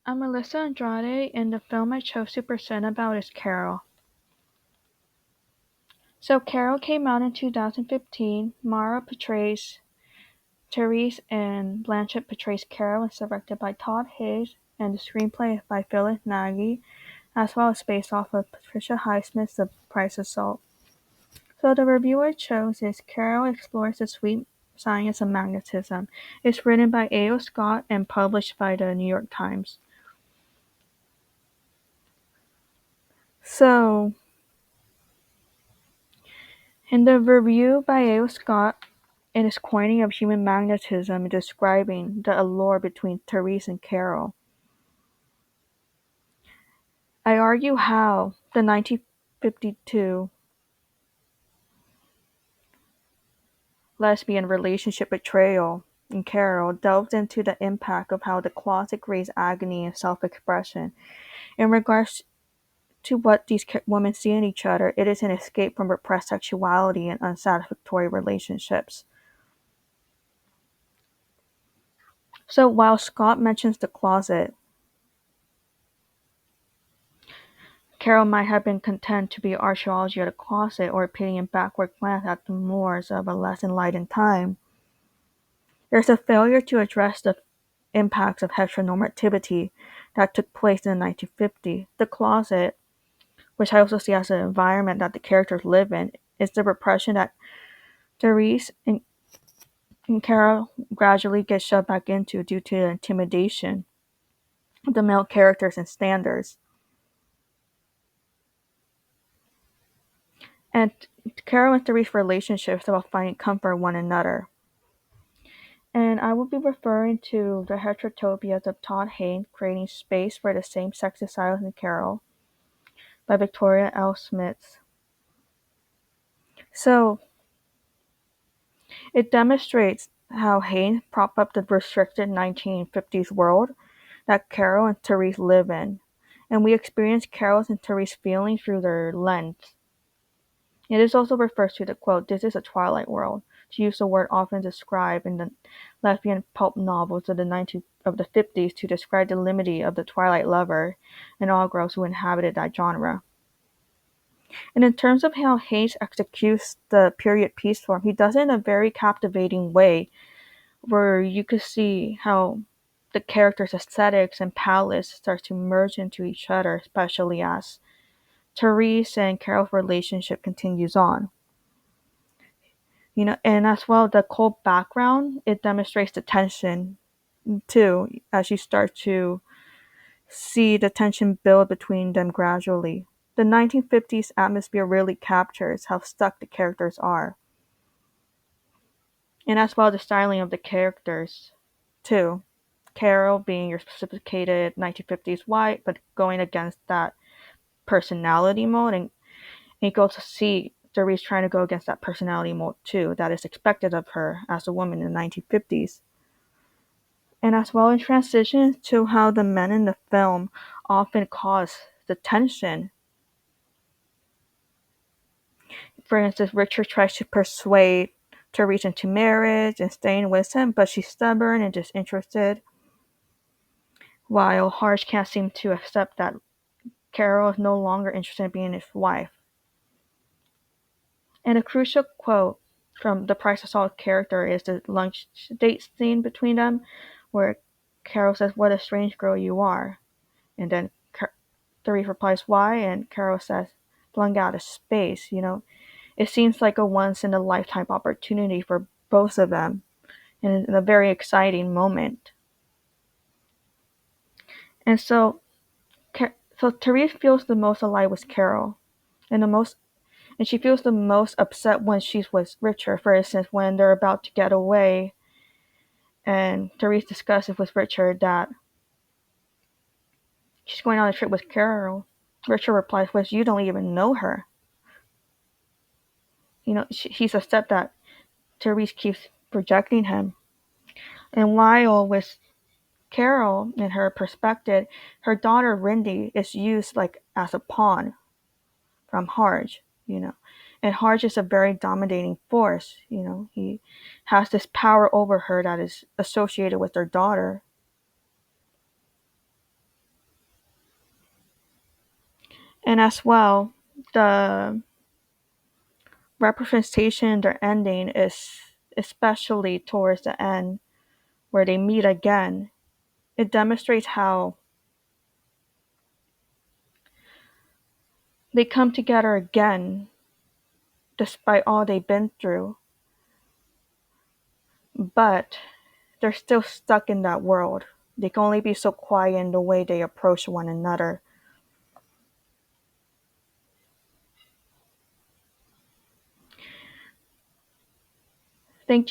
I'm Melissa Andrade, and the film I chose to present about is Carol. So Carol came out in 2015. Mara portrays Therese and Blanchett portrays Carol, and directed by Todd Hayes, and the screenplay is by Phyllis Nagy, as well as based off of Patricia Highsmith's The Price of Salt. So the review I chose is Carol Explores the Sweet Science of Magnetism. It's written by A.O. Scott and published by the New York Times. So, in the review by A.O. Scott, in his coining of human magnetism, describing the allure between Therese and Carol, I argue how the 1952 lesbian relationship betrayal in Carol delves into the impact of how the closet creates agony and self-expression. In regards to what these women see in each other, it is an escape from repressed sexuality and unsatisfactory relationships. So while Scott mentions the closet, Carol might have been content to be archaeology of the closet or a pitying backward glance at the moors of a less enlightened time. There's a failure to address the impacts of heteronormativity that took place in the 1950s. The closet, which I also see as an environment that the characters live in, is the repression that Therese and Carol gradually get shoved back into due to the intimidation of the male characters and standards. And Carol and Therese's relationship is about finding comfort in one another. And I will be referring to the heterotopias of Todd Haynes, Creating Space for the Same-Sex Desires in Carol by Victoria L. Smith. So, it demonstrates how Haynes propped up the restricted 1950s world that Carol and Therese live in, and we experience Carol's and Therese's feelings through their lens. It also refers to the quote, "This is a twilight world," to use the word often described in the lesbian pulp novels of the 50s to describe the limity of the twilight lover and all girls who inhabited that genre. And in terms of how Hayes executes the period piece form, he does it in a very captivating way, where you could see how the characters' aesthetics and palettes start to merge into each other, especially as Therese and Carol's relationship continues on. And as well, the cold background, it demonstrates the tension too, as you start to see the tension build between them gradually. The 1950s atmosphere really captures how stuck the characters are. And as well, the styling of the characters too. Carol being your sophisticated 1950s white, but going against that personality mode, and you go to see Therese trying to go against that personality mode too, that is expected of her as a woman in the 1950s. And as well, in transition to how the men in the film often cause the tension. For instance, Richard tries to persuade Therese into marriage and staying with him, but she's stubborn and disinterested, while Harsh can't seem to accept that Carol is no longer interested in being his wife. And a crucial quote from the Price of Salt character is the lunch date scene between them, where Carol says, "What a strange girl you are." And then Therese replies, "Why?" And Carol says, "Flung out of space." It seems like a once in a lifetime opportunity for both of them, and a very exciting moment. And so Therese feels the most alive with Carol, and she feels the most upset when she's with Richard. For instance, when they're about to get away, and Therese discusses with Richard that she's going on a trip with Carol. Richard replies, "Well, you don't even know her." He's upset that Therese keeps projecting him. And while with Carol, in her perspective, her daughter Rindy is used like as a pawn from Harge, And Harge is a very dominating force, He has this power over her that is associated with her daughter. And as well, the representation their ending is especially towards the end where they meet again. It demonstrates how they come together again despite all they've been through, but they're still stuck in that world. They can only be so quiet in the way they approach one another. Thank you